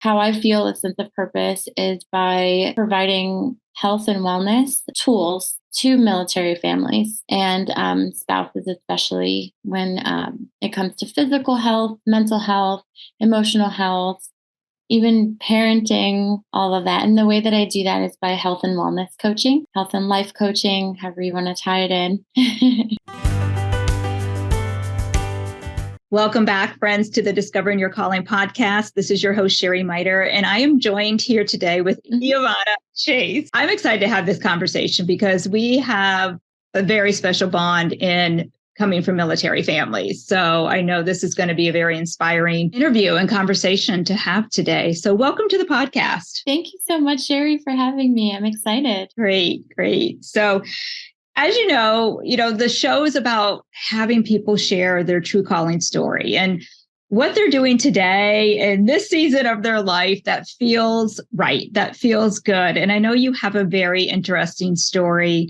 How I feel a sense of purpose is by providing health and wellness tools to military families and spouses, especially when it comes to physical health, mental health, emotional health, even parenting, all of that. And the way that I do that is by health and wellness coaching, health and life coaching, however you want to tie it in. Welcome back, friends, to the Discovering Your Calling podcast. This is your host, Sheri Miter, and I am joined here today with Iovanna Chase. I'm excited to have this conversation because we have a very special bond in coming from military families. So I know this is going to be a very inspiring interview and conversation to have today. So welcome to the podcast. Thank you so much, Sheri, for having me. I'm excited. Great. So as you know, the show is about having people share their true calling story and what they're doing today in this season of their life that feels right, that feels good. And I know you have a very interesting story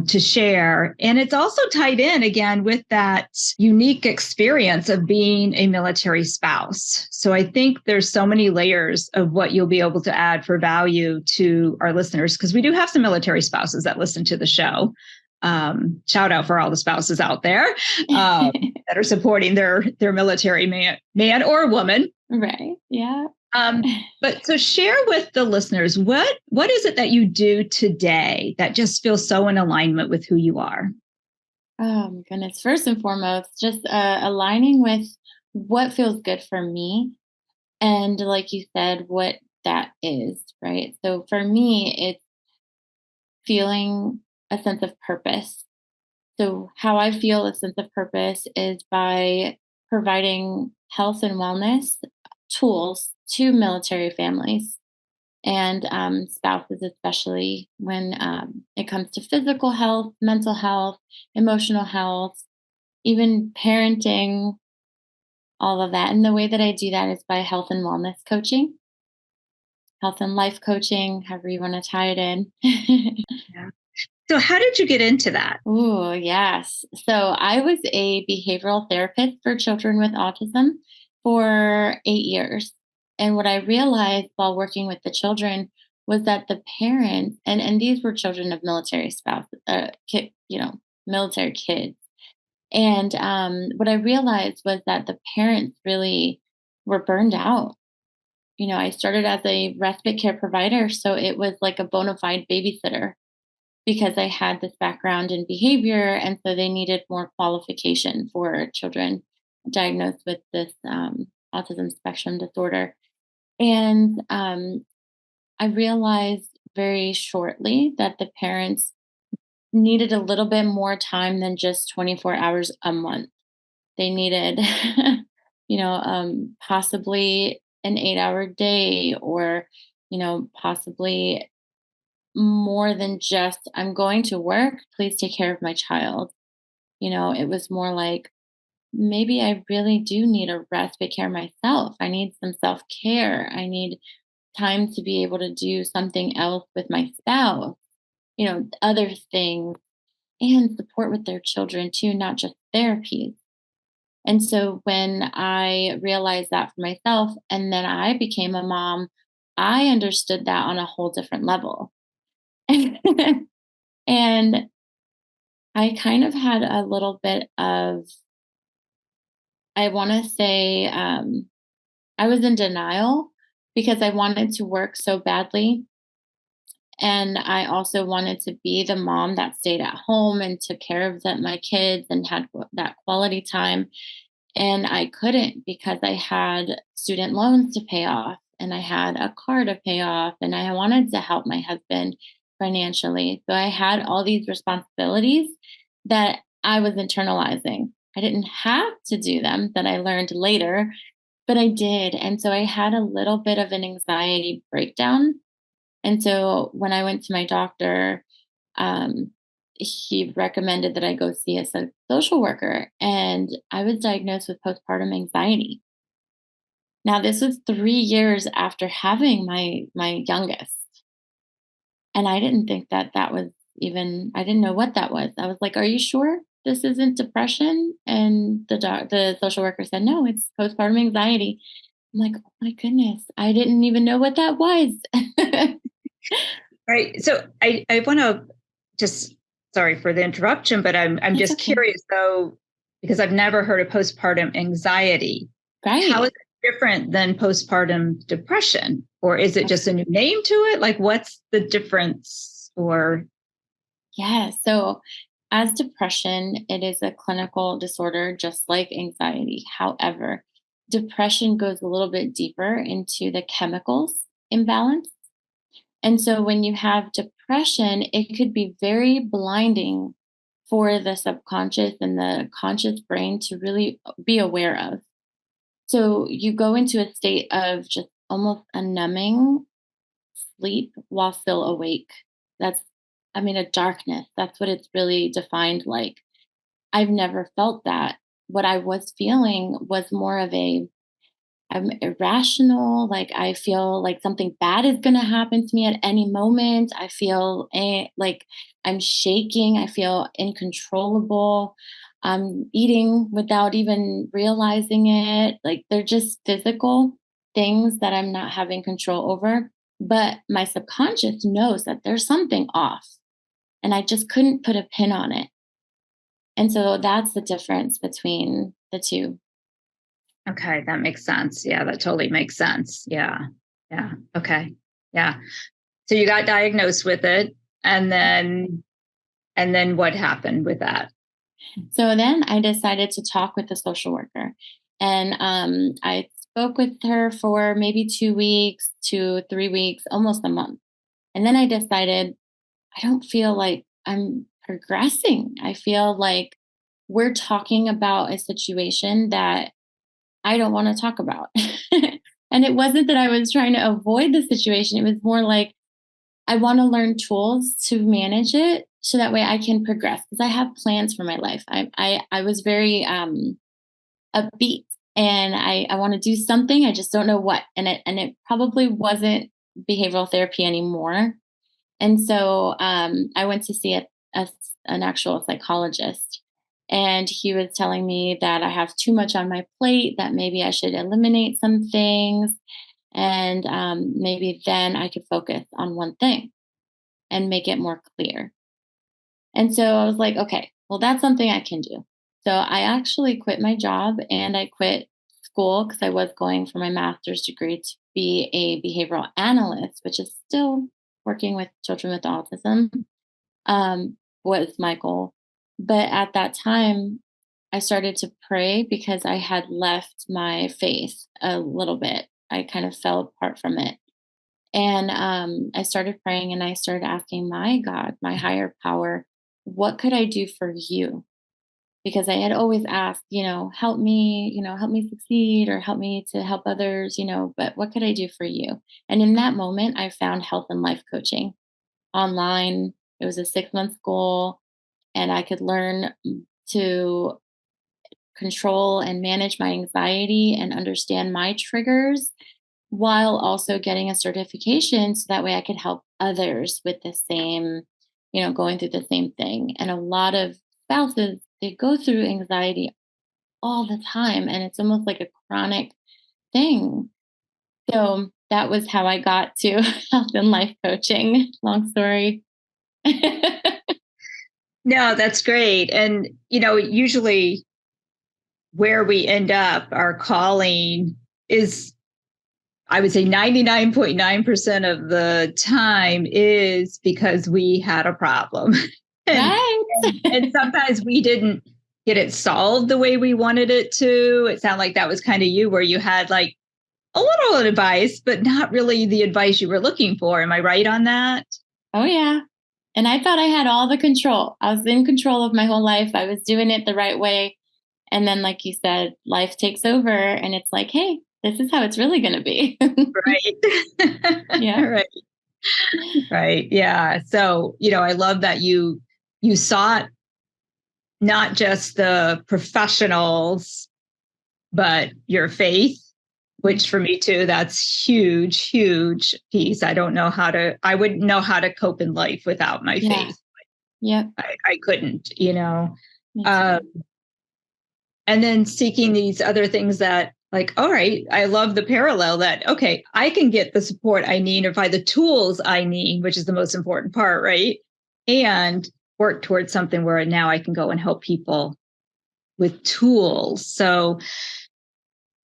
to share. And it's also tied in again with that unique experience of being a military spouse. So I think there's so many layers of what you'll be able to add for value to our listeners, because we do have some military spouses that listen to the show. Shout out for all the spouses out there that are supporting their military man or woman. Right. Yeah. But so share with the listeners, what is it that you do today that just feels so in alignment with who you are? Oh my goodness. First and foremost, just aligning with what feels good for me. And like you said, what that is, right? So for me, it's feeling a sense of purpose. So how I feel a sense of purpose is by providing health and wellness tools to military families and spouses, especially when it comes to physical health, mental health, emotional health, even parenting, all of that. And the way that I do that is by health and wellness coaching, health and life coaching, however you want to tie it in. Yeah. So how did you get into that? Oh, yes. So I was a behavioral therapist for children with autism for 8 years. And what I realized while working with the children was that the parents, and these were children of military spouses, military kids. And what I realized was that the parents really were burned out. I started as a respite care provider, so it was like a bona fide babysitter because I had this background in behavior, and so they needed more qualification for children diagnosed with this autism spectrum disorder. And I realized very shortly that the parents needed a little bit more time than just 24 hours a month. They needed, possibly an 8-hour day or, possibly more than just, I'm going to work, please take care of my child. It was more like, maybe I really do need a respite care myself. I need some self care. I need time to be able to do something else with my spouse, other things, and support with their children too, not just therapies. And so when I realized that for myself and then I became a mom, I understood that on a whole different level. And I kind of had a little bit of, I want to say, I was in denial because I wanted to work so badly. And I also wanted to be the mom that stayed at home and took care of my kids and had that quality time. And I couldn't because I had student loans to pay off and I had a car to pay off and I wanted to help my husband financially. So I had all these responsibilities that I was internalizing. I didn't have to do them, that I learned later, but I did. And so I had a little bit of an anxiety breakdown. And so when I went to my doctor, um, he recommended that I go see a social worker, and I was diagnosed with postpartum anxiety. Now, this was 3 years after having my youngest, and I didn't think that that was even. I didn't know what that was. I was like, "Are you sure this isn't depression?" And the social worker said, "No, it's postpartum anxiety." I'm like, oh my goodness, I didn't even know what that was. Right. So I want to just, sorry for the interruption, but I'm That's just okay. curious though, because I've never heard of postpartum anxiety. How is Right. it different than postpartum depression? Or is it just Okay. a new name to it? Like, what's the difference? Or, Yeah. So, as depression, it is a clinical disorder just like anxiety. However, depression goes a little bit deeper into the chemicals imbalance. And so, when you have depression, it could be very blinding for the subconscious and the conscious brain to really be aware of. So, you go into a state of just almost a numbing sleep while still awake. That's, I mean, a darkness. That's what it's really defined like. I've never felt that. What I was feeling was more of a, I'm irrational. Like I feel like something bad is going to happen to me at any moment. I feel like I'm shaking. I feel uncontrollable. I'm eating without even realizing it. Like they're just physical things that I'm not having control over. But my subconscious knows that there's something off, and I just couldn't put a pin on it. And so that's the difference between the two. okay, that makes sense. Yeah, that totally makes sense. Yeah. Yeah. Okay. Yeah. So you got diagnosed with it, and then what happened with that? So then I decided to talk with the social worker. And I spoke with her for maybe 2 weeks to 3 weeks, almost a month. And then I decided I don't feel like I'm progressing. I feel like we're talking about a situation that I don't want to talk about. And it wasn't that I was trying to avoid the situation, it was more like I want to learn tools to manage it so that way I can progress because I have plans for my life. I was very upbeat and I want to do something. I just don't know what. And it probably wasn't behavioral therapy anymore. And so I went to see a an actual psychologist. And he was telling me that I have too much on my plate, that maybe I should eliminate some things. And maybe then I could focus on one thing and make it more clear. And so I was like, okay, well, that's something I can do. So I actually quit my job and I quit school because I was going for my master's degree to be a behavioral analyst, which is still working with children with autism, was my goal. But at that time, I started to pray because I had left my faith a little bit. I kind of fell apart from it. And I started praying and I started asking my God, my higher power, what could I do for you? Because I had always asked, help me succeed or help me to help others, but what could I do for you? And in that moment, I found health and life coaching online. It was a 6 month goal, and I could learn to control and manage my anxiety and understand my triggers while also getting a certification so that way I could help others with the same, going through the same thing. And a lot of spouses, they go through anxiety all the time and it's almost like a chronic thing. So that was how I got to health and life coaching. Long story. No, that's great. And, usually where we end up, our calling is, I would say 99.9% of the time is because we had a problem. and, Right. and sometimes we didn't get it solved the way we wanted it to. It sounded like that was kind of you, where you had like a little advice, but not really the advice you were looking for. Am I right on that? Oh, yeah. And I thought I had all the control. I was in control of my whole life. I was doing it the right way. And then, like you said, life takes over and it's like, hey, this is how it's really going to be. Right. Yeah. Right. Right. Yeah. So, I love that you sought not just the professionals, but your faith, which for me too, that's huge, huge piece. I wouldn't know how to cope in life without my Yeah. faith. Yep. I couldn't. Me Um, too. and then seeking these other things that like, all right, I love the parallel that, okay, I can get the support I need or find the tools I need, which is the most important part, right? And work towards something where now I can go and help people with tools. So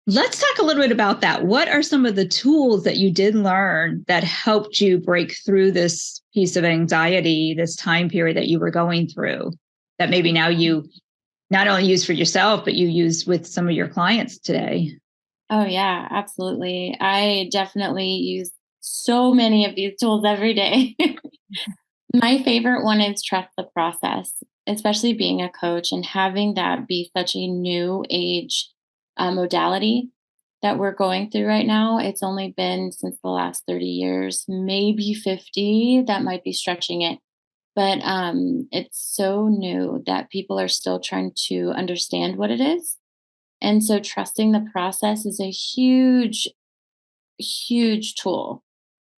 let's talk a little bit about that. What are some of the tools that you did learn that helped you break through this piece of anxiety, this time period that you were going through, that maybe now you not only use for yourself, but you use with some of your clients today? Oh, yeah, absolutely. I definitely use so many of these tools every day. My favorite one is trust the process, especially being a coach and having that be such a new age modality that we're going through right now. It's only been since the last 30 years, maybe 50. That might be stretching it. But it's so new that people are still trying to understand what it is. And so trusting the process is a huge, huge tool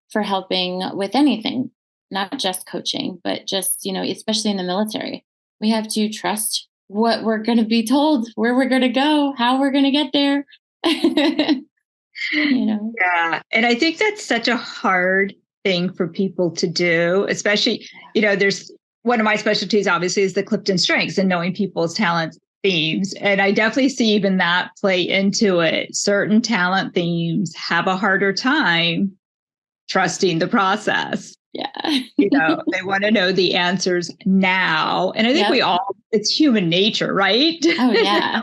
for helping with anything, not just coaching, but just, especially in the military. We have to trust what we're going to be told, where we're going to go, how we're going to get there. you know? Yeah. And I think that's such a hard thing for people to do, especially, there's one of my specialties, obviously, is the Clifton strengths and knowing people's talents themes. And I definitely see even that play into it. Certain talent themes have a harder time trusting the process. Yeah. They want to know the answers now. And I think Yep. it's human nature, right? Oh, yeah.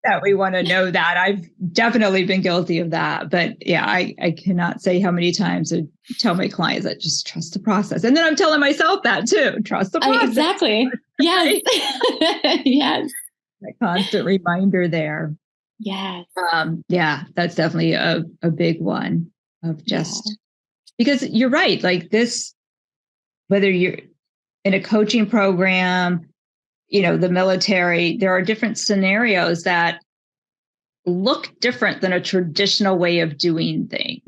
that we want to know that. I've definitely been guilty of that. But yeah, I cannot say how many times I tell my clients that just trust the process. And then I'm telling myself that too, trust the process. Exactly. Yes. Right? Yes. That constant reminder there. Yes. Yeah, that's definitely a big one of just because you're right. Like this, whether you're in a coaching program, the military, there are different scenarios that look different than a traditional way of doing things.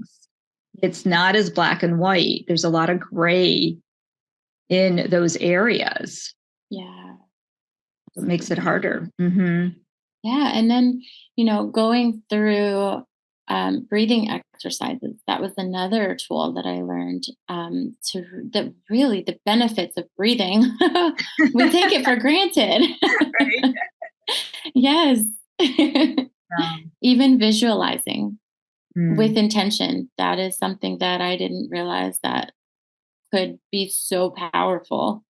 It's not as black and white. There's a lot of gray in those areas. Yeah. It makes it harder. Mm-hmm. Yeah. And then, going through breathing exercises, that was another tool that I learned that really the benefits of breathing, we take it for granted. Right. Yes. Um, Even visualizing with mm. intention, that is something that I didn't realize that could be so powerful.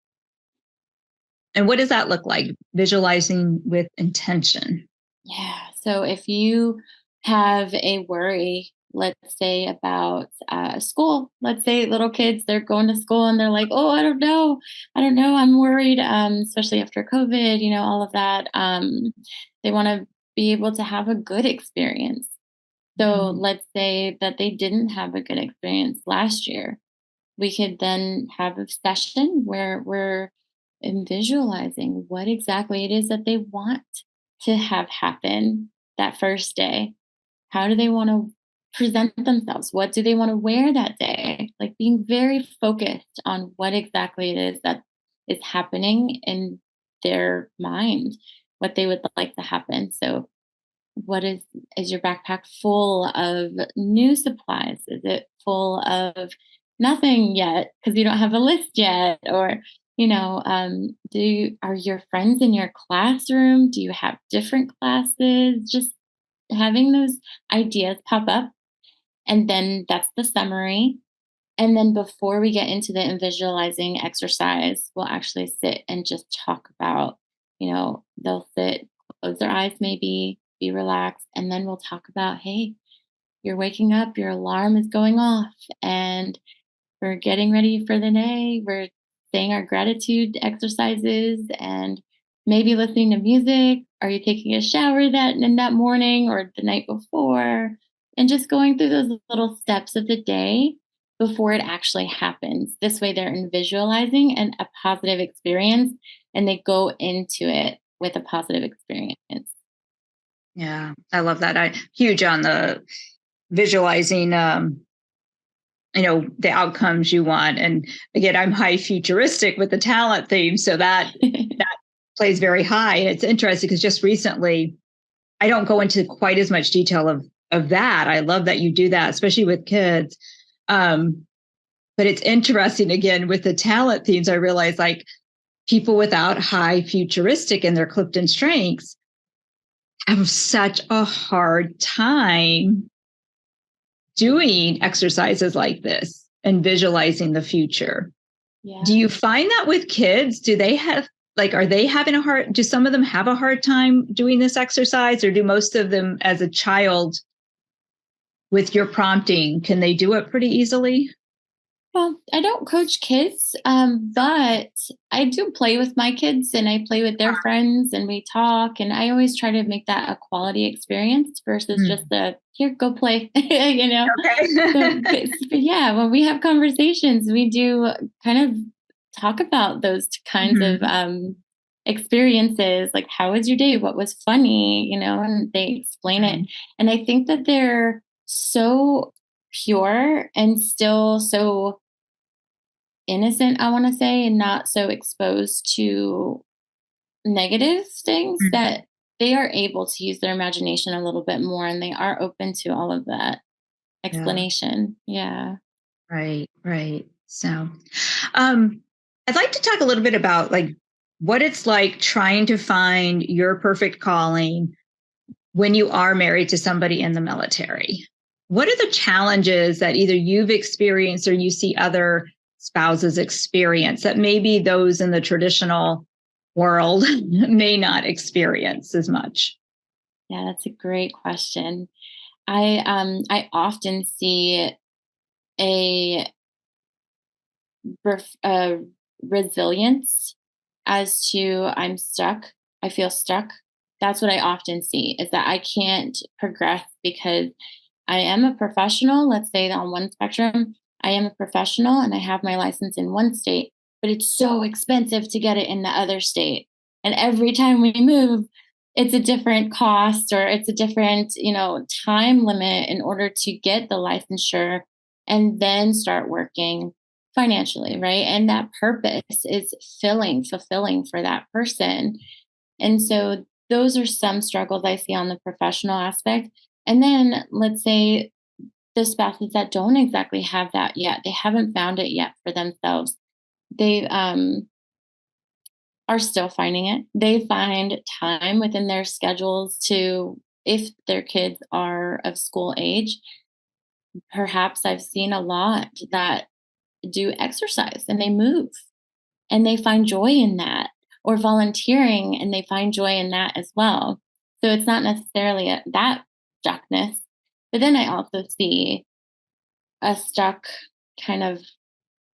And what does that look like? Visualizing with intention. Yeah. So if you have a worry, let's say about school, let's say little kids, they're going to school and they're like, oh, I don't know. I don't know. I'm worried, especially after COVID, all of that. They want to be able to have a good experience. So Mm. let's say that they didn't have a good experience last year. We could then have a session where we're visualizing what exactly it is that they want to have happen that first day. How do they want to present themselves? What do they want to wear that day? Like being very focused on what exactly it is that is happening in their mind, what they would like to happen. So what is your backpack full of new supplies? Is it full of nothing yet because you don't have a list yet? Or are your friends in your classroom? Do you have different classes? Just having those ideas pop up, and then that's the summary. And then before we get into the visualizing exercise, we'll actually sit and just talk about, they'll sit, close their eyes, maybe be relaxed. And then we'll talk about, hey, you're waking up, your alarm is going off, and we're getting ready for the day. We're saying our gratitude exercises and maybe listening to music. Are you taking a shower that morning or the night before? And just going through those little steps of the day before it actually happens. This way they're in visualizing and a positive experience, and they go into it with a positive experience. Yeah, I love that. I huge on the visualizing the outcomes you want. And again, I'm high futuristic with the talent theme, so that plays very high. And it's interesting because just recently I don't go into quite as much detail of that. I love that you do that, especially with kids. But it's interesting again with the talent themes. I realize like people without high futuristic in their Clifton strengths have such a hard time doing exercises like this and visualizing the future. Yeah. Do you find that with kids? Do they have like, are they having a hard, do some of them have a hard time doing this exercise, or do most of them as a child with your prompting, can they do it pretty easily? Well, I don't coach kids, but I do play with my kids and I play with their friends and we talk. And I always try to make that a quality experience versus just Mm. the here, go play, you know? So, Okay. but yeah, when we have conversations, we do kind of talk about those kinds of Mhm. experiences, like how was your day? What was funny? You know, and they explain it. Mhm. And I think that they're so pure and still so innocent, I want to say, and not so exposed to negative things Mhm. that they are able to use their imagination a little bit more and they are open to all of that Yeah. explanation. Yeah. Right. Right. So, um, I'd like to talk a little bit about like what it's like trying to find your perfect calling when you are married to somebody in the military. What are the challenges that either you've experienced or you see other spouses experience that maybe those in the traditional world may not experience as much? Yeah, that's a great question. I often see a a resilience as to I'm stuck. I feel stuck. That's what I often see is that I can't progress because I am a professional. Let's say that on one spectrum, I am a professional and I have my license in one state, but it's so expensive to get it in the other state. And every time we move, it's a different cost or it's a different, time limit in order to get the licensure and then start working financially, right? And that purpose is fulfilling for that person. And so those are some struggles I see on the professional aspect. And then let's say the spouses that don't exactly have that yet, they haven't found it yet for themselves. They are still finding it. They find time within their schedules to, if their kids are of school age, perhaps I've seen a lot that do exercise and they move and they find joy in that, or volunteering and they find joy in that as well. So it's not necessarily that stuckness. But then I also see a stuck kind of,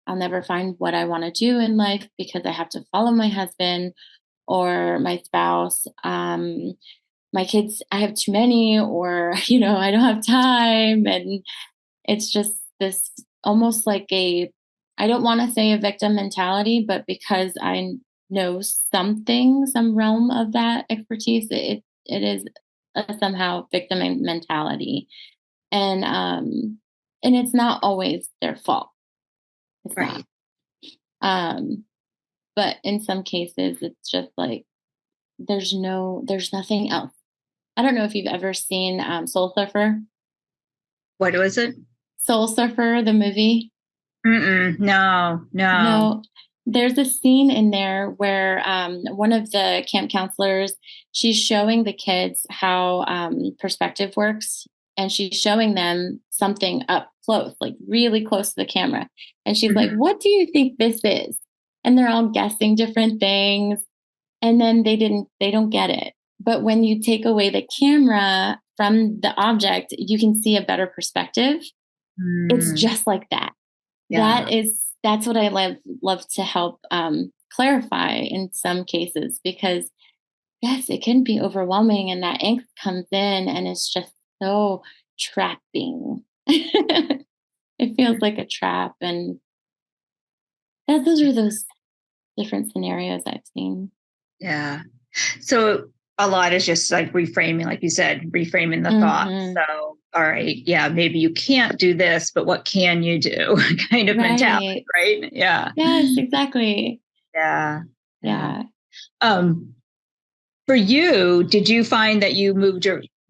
I'll never find what I want to do in life because I have to follow my husband or my spouse. My kids, I have too many, or, I don't have time. And it's just this almost like I don't want to say a victim mentality, but because I know some realm of that expertise, it is a somehow victim mentality. And it's not always their fault. It's not. Right. Um, but in some cases it's just like there's nothing else. I don't know if you've ever seen Soul Surfer. What was it? Soul Surfer, the movie. Mm-mm, no, no. No, there's a scene in there where one of the camp counselors, she's showing the kids how perspective works, and she's showing them something up close, like really close to the camera. And she's like, Mhm. "What do you think this is?" And they're all guessing different things, and then they don't get it. But when you take away the camera from the object, you can see a better perspective. It's Mm, just like that. yeah, That's what I love to help clarify in some cases, because yes, it can be overwhelming and that angst comes in and it's just so trapping. It feels like a trap, and those are those different scenarios I've seen. yeah. So a lot is just like reframing, like you said, reframing the thought. Hmm. So, all right, yeah, maybe you can't do this, but what can you do? Kind of mentality, Right. right? Yeah, Yes, exactly. yeah, yeah. Yeah. Um, For you, did you find that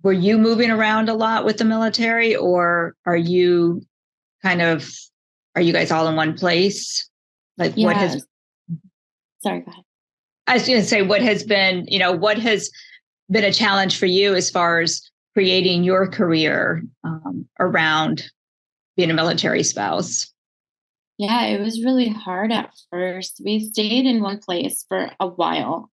were you moving around a lot with the military, or kind of, are you guys all in one place? Like what Yeah. has, Sorry, go ahead. I was going to say, what has been a challenge for you as far as creating your career around being a military spouse? Yeah, it was really hard at first. We stayed in one place for a while.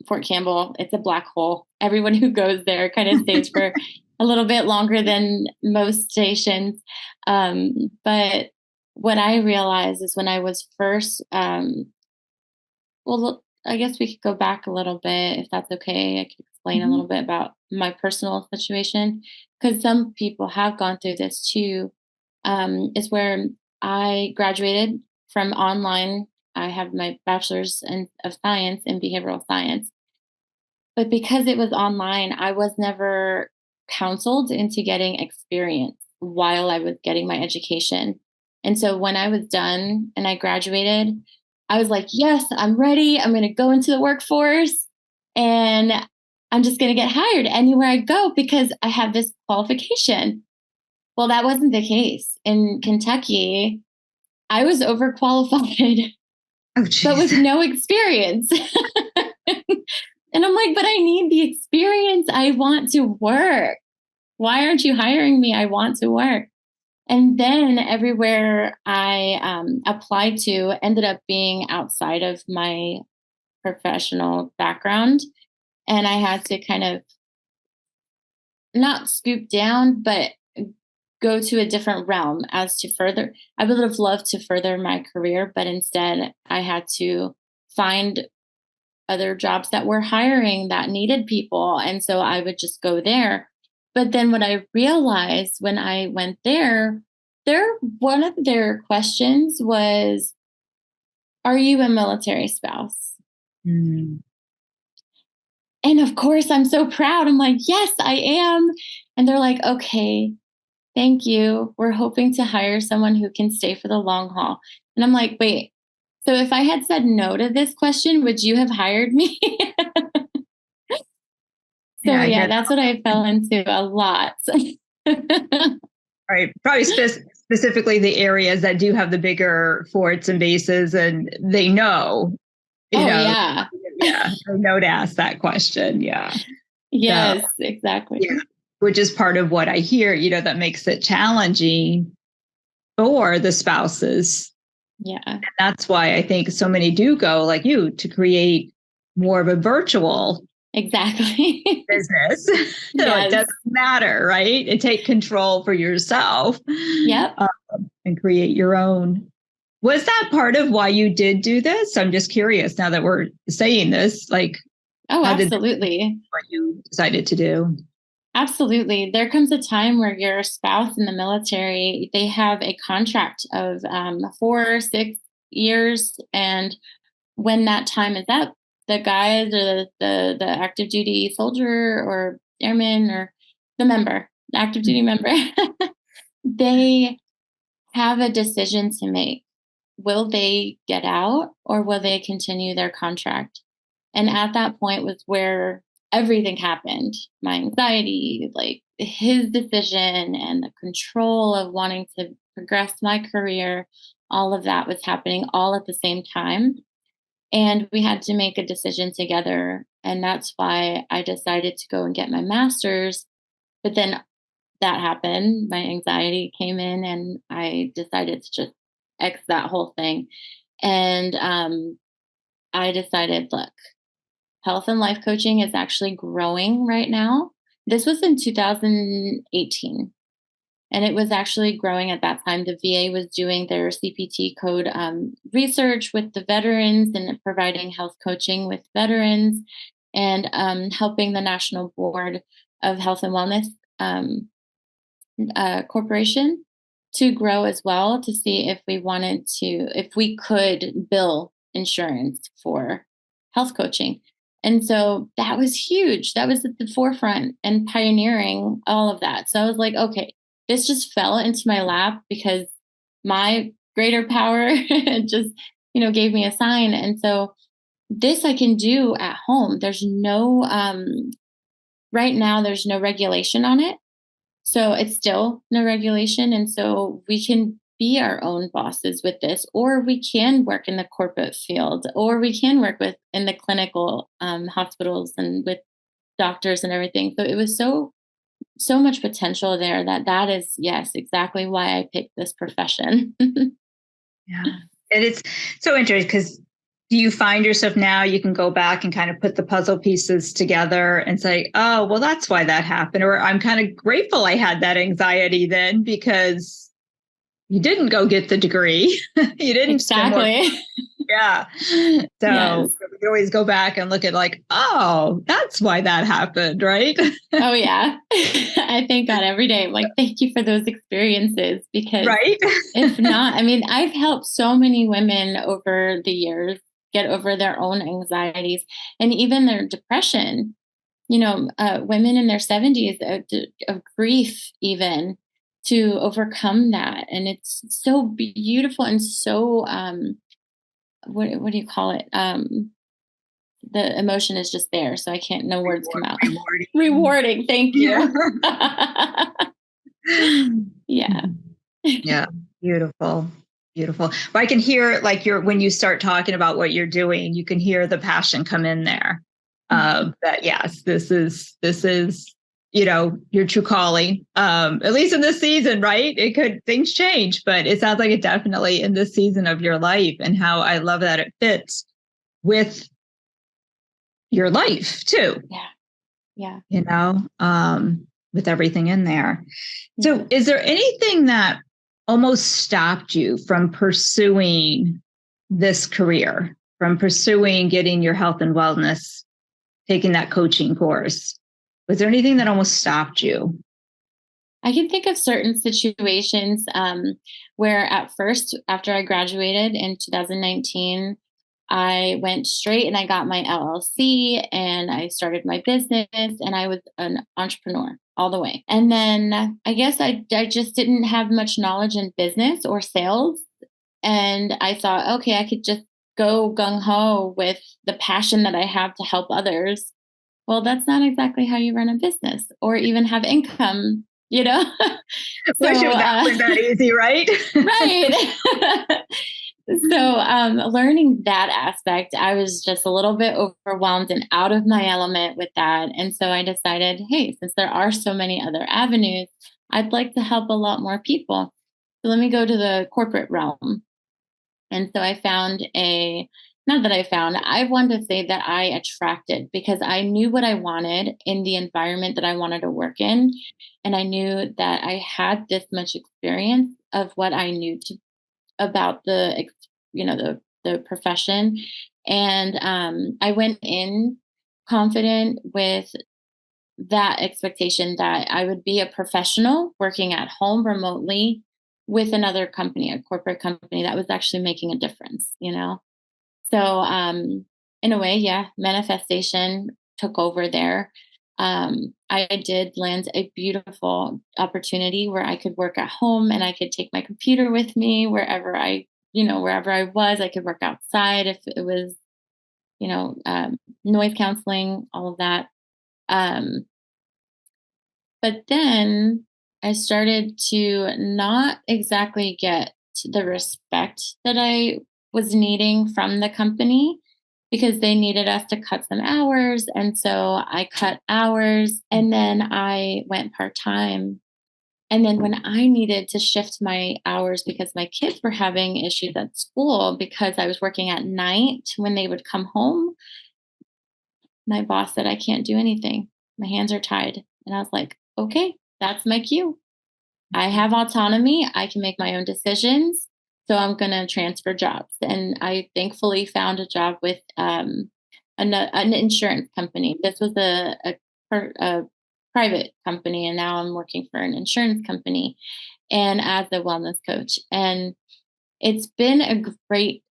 Fort Campbell, it's a black hole. Everyone who goes there kind of stays for a little bit longer than most stations. But what I realized is when I was first, well, I guess we could go back a little bit if that's okay. I could explain a Mhm. little bit about my personal situation because some people have gone through this too. Is where I graduated from online. I have my of science in behavioral science. But because it was online, I was never counseled into getting experience while I was getting my education. And so when I was done and I graduated, I was like, yes, I'm ready. I'm going to go into the workforce and I'm just going to get hired anywhere I go because I have this qualification. Well, that wasn't the case. In Kentucky, I was overqualified, Oh, but with geez. no experience. And I'm like, but I need the experience. I want to work. Why aren't you hiring me? I want to work. And then everywhere I applied to ended up being outside of my professional background. And I had to kind of not scoop down, but go to a different realm as to further. I would have loved to further my career, but instead I had to find other jobs that were hiring that needed people. And so I would just go there. But then what I realized when I went there, one of their questions was, are you a military spouse? Mm. And of course, I'm so proud. I'm like, yes, I am. And they're like, okay, thank you. We're hoping to hire someone who can stay for the long haul. And I'm like, wait, so if I had said no to this question, would you have hired me? Yeah, So I yeah, hear that's what I fell into a lot. right. Probably specifically the areas that do have the bigger forts and bases, and they know, you Oh know, yeah. yeah, they know to ask that question. Yeah. So, Yes, exactly. yeah, which is part of what I hear, that makes it challenging for the spouses. Yeah, And that's why I think so many do go like you to create more of a virtual exactly. business. So it Yes. doesn't matter, right? And take control for yourself Yep. um, and create your own. Was that part of why you did do this? I'm just curious now that we're saying this, like, Oh, how did absolutely. what you decided to do? Absolutely. There comes a time where your spouse in the military, they have a contract of 4 or 6 years. And when that time is up, the guys or the active duty soldier or airman or the active duty member, they have a decision to make. Will they get out or will they continue their contract? And at that point was where everything happened. My anxiety, like his decision and the control of wanting to progress my career, all of that was happening all at the same time. And we had to make a decision together. And that's why I decided to go and get my master's. But then that happened. My anxiety came in and I decided to just X that whole thing. And I decided, look, health and life coaching is actually growing right now. This was in 2018. And it was actually growing at that time. The VA was doing their CPT code research with the veterans and providing health coaching with veterans and helping the National Board of Health and Wellness corporation to grow as well to see if we could bill insurance for health coaching. And so that was huge. That was at the forefront and pioneering all of that. So I was like, okay, this just fell into my lap because my greater power just, gave me a sign. And so this I can do at home. There's no, right now, there's no regulation on it. So it's still no regulation. And so we can be our own bosses with this, or we can work in the corporate field, or we can work with in the clinical hospitals and with doctors and everything. So it was so much potential there that is, yes, exactly why I picked this profession. Yeah. And it's so interesting because do you find yourself now you can go back and kind of put the puzzle pieces together and say, oh, well, that's why that happened. Or I'm kind of grateful I had that anxiety then because you didn't go get the degree. You didn't spend more. Exactly. Yeah. Yes. So we can always go back and look at like, oh, that's why that happened, right? Oh yeah. I thank God every day. I'm like, thank you for those experiences because Right. if not, I mean, I've helped so many women over the years get over their own anxieties and even their depression. Women in their 70s of grief, even to overcome that. And it's so beautiful and so, what do you call it? The emotion is just there. So I can't, no words come out. Rewarding. Rewarding. Thank Yeah. you. Yeah. Yeah. Beautiful. Beautiful. Well, I can hear like when you start talking about what you're doing, you can hear the passion come in there. That yes, this is, your true calling. At least in this season, right? Things change, but it sounds like it definitely in this season of your life and how I love that it fits with your life too, Yeah. Yeah. with everything in there. Yeah. So is there anything that almost stopped you from pursuing this career, from pursuing getting your health and wellness, taking that coaching course? Was there anything that almost stopped you? I can think of certain situations where at first, after I graduated in 2019, I went straight and I got my LLC and I started my business and I was an entrepreneur all the way. And then I guess I just didn't have much knowledge in business or sales. And I thought, okay, I could just go gung ho with the passion that I have to help others. Well, that's not exactly how you run a business or even have income, you know? So, Wish that was that easy, right? right. So, learning that aspect, I was just a little bit overwhelmed and out of my element with that. And so I decided, hey, since there are so many other avenues, I'd like to help a lot more people. So let me go to the corporate realm. And so I found not that I found, I want to say that I attracted because I knew what I wanted in the environment that I wanted to work in. And I knew that I had this much experience of what I knew about the profession. And I went in confident with that expectation that I would be a professional working at home remotely with another company, a corporate company that was actually making a difference. So, in a way, yeah, manifestation took over there. I did land a beautiful opportunity where I could work at home and I could take my computer with me wherever I was. I could work outside if it was, noise counseling, all of that. Um, but then I started to not exactly get the respect that I was needing from the company because they needed us to cut some hours. And so I cut hours and then I went part time. And then when I needed to shift my hours because my kids were having issues at school because I was working at night when they would come home, my boss said, I can't do anything. My hands are tied. And I was like, okay, that's my cue. I have autonomy. I can make my own decisions. So I'm going to transfer jobs. And I thankfully found a job with an insurance company. This was a private company. And now I'm working for an insurance company and as a wellness coach. And it's been a great,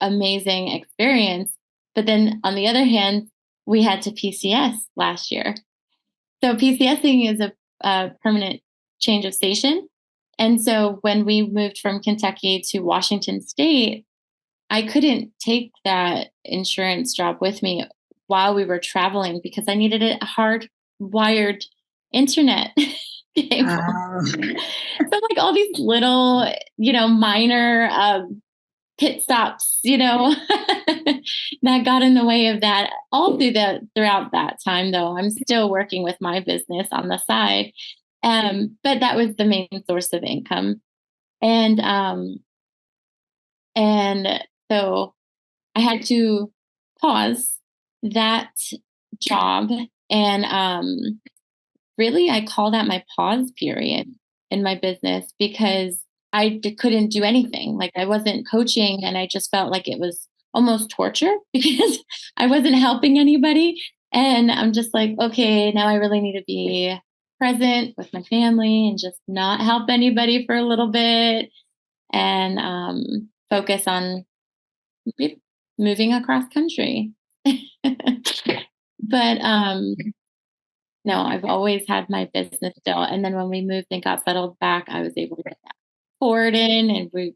amazing experience. But then on the other hand, we had to PCS last year. So PCSing is a permanent change of station. And so when we moved from Kentucky to Washington State, I couldn't take that insurance job with me while we were traveling because I needed a hardwired internet cable. Oh, So like all these little, minor pit stops, that got in the way of that. All throughout that time, though, I'm still working with my business on the side, but that was the main source of income, and and so I had to pause that job, and really, I call that my pause period in my business because couldn't do anything. Like I wasn't coaching, and I just felt like it was almost torture because I wasn't helping anybody. And I'm just like, okay, now I really need to be present with my family and just not help anybody for a little bit and focus on moving across country. But no, I've always had my business still. And then when we moved and got settled back, I was able to get that poured in, and we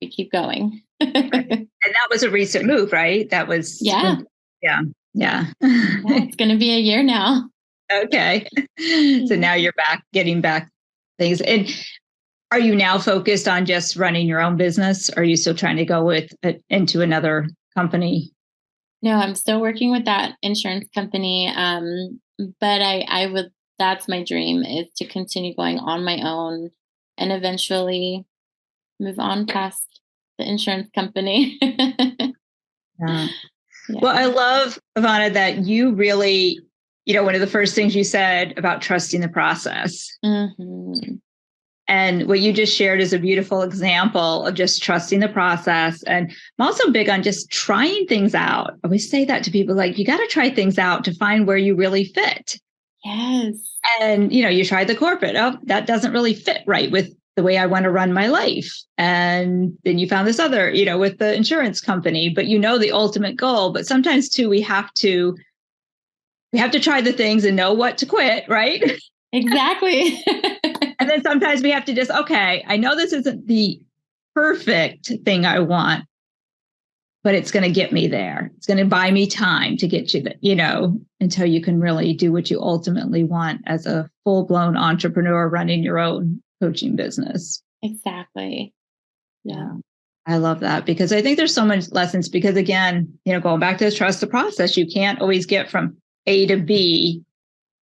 keep going. and that was a recent move, right? That was, Yeah. yeah, yeah. Yeah, it's going to be a year now. Okay. So now you're getting back things. And are you now focused on just running your own business? Or are you still trying to go into another company? No, I'm still working with that insurance company. But I would, that's my dream, is to continue going on my own and eventually move on past the insurance company. Yeah. Yeah. Well, I love, Iovanna, that you really, one of the first things you said about trusting the process. Mm-hmm. And what you just shared is a beautiful example of just trusting the process. And I'm also big on just trying things out. I always say that to people, like, you got to try things out to find where you really fit. Yes. And, you try the corporate. Oh, that doesn't really fit right with the way I want to run my life. And then you found this other, with the insurance company, but the ultimate goal. But sometimes too, we have to try the things and know what to quit, right? Exactly. And then sometimes we have to just, okay, I know this isn't the perfect thing I want, but it's going to get me there. It's going to buy me time to get you, until you can really do what you ultimately want as a full-blown entrepreneur running your own coaching business. Exactly. Yeah. I love that, because I think there's so much lessons, because again, going back to trust the process, you can't always get from A to B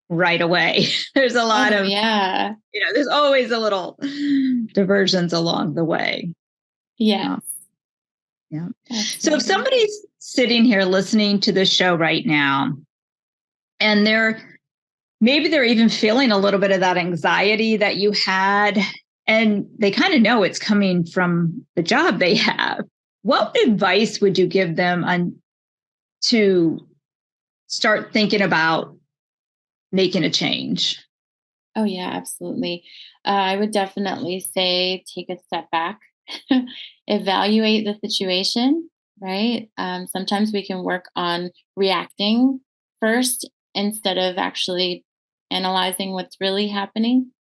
right away. There's a lot of, there's always a little diversions along the way. Yes. Yeah. So if somebody's sitting here listening to this show right now, and maybe they're even feeling a little bit of that anxiety that you had, and they kind of know it's coming from the job they have, what advice would you give them to start thinking about making a change? Oh, yeah, absolutely. I would definitely say take a step back, evaluate the situation, right? Sometimes we can work on reacting first instead of actually analyzing what's really happening.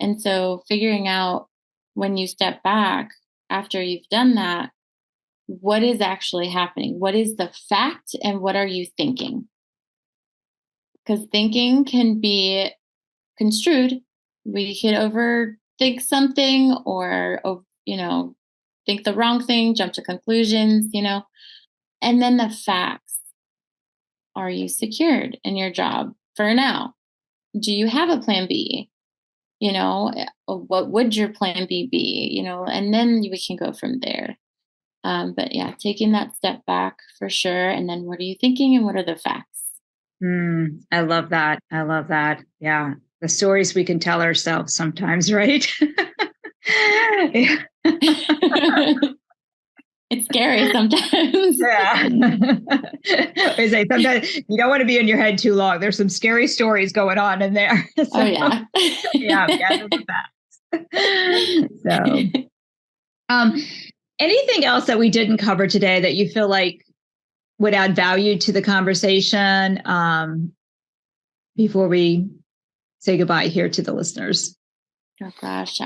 And so figuring out, when you step back after you've done that, what is actually happening? What is the fact, and what are you thinking? Because thinking can be construed. We could overthink something, or, think the wrong thing, jump to conclusions, and then the facts. Are you secured in your job for now? Do you have a plan B? What would your plan B be? And then we can go from there. But yeah, taking that step back for sure. And then what are you thinking, and what are the facts? I love that. I love that. Yeah. The stories we can tell ourselves sometimes, right? It's scary sometimes. Yeah. I say sometimes you don't want to be in your head too long. There's some scary stories going on in there. So, Oh, yeah. yeah, the facts. So, anything else that we didn't cover today that you feel like would add value to the conversation before we say goodbye here to the listeners? Oh gosh,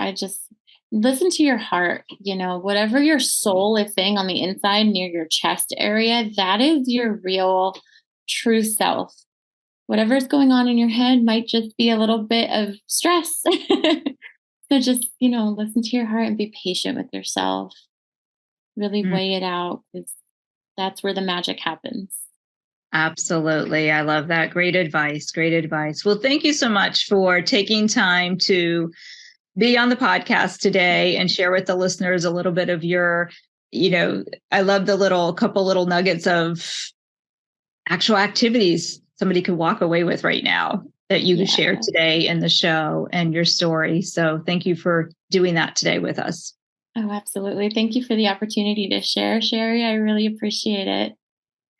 listen to your heart, whatever your soul is saying on the inside near your chest area, that is your real true self. Whatever's going on in your head might just be a little bit of stress. So just, listen to your heart and be patient with yourself. Really Mm, weigh it out because that's where the magic happens. absolutely. I love that. Great advice. Great advice. Well, thank you so much for taking time to be on the podcast today and share with the listeners a little bit of your, I love the couple little nuggets of actual activities somebody could walk away with right now that you Yeah. shared today in the show and your story. So thank you for doing that today with us. Oh, absolutely. Thank you for the opportunity to share, Sheri. I really appreciate it.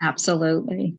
Absolutely.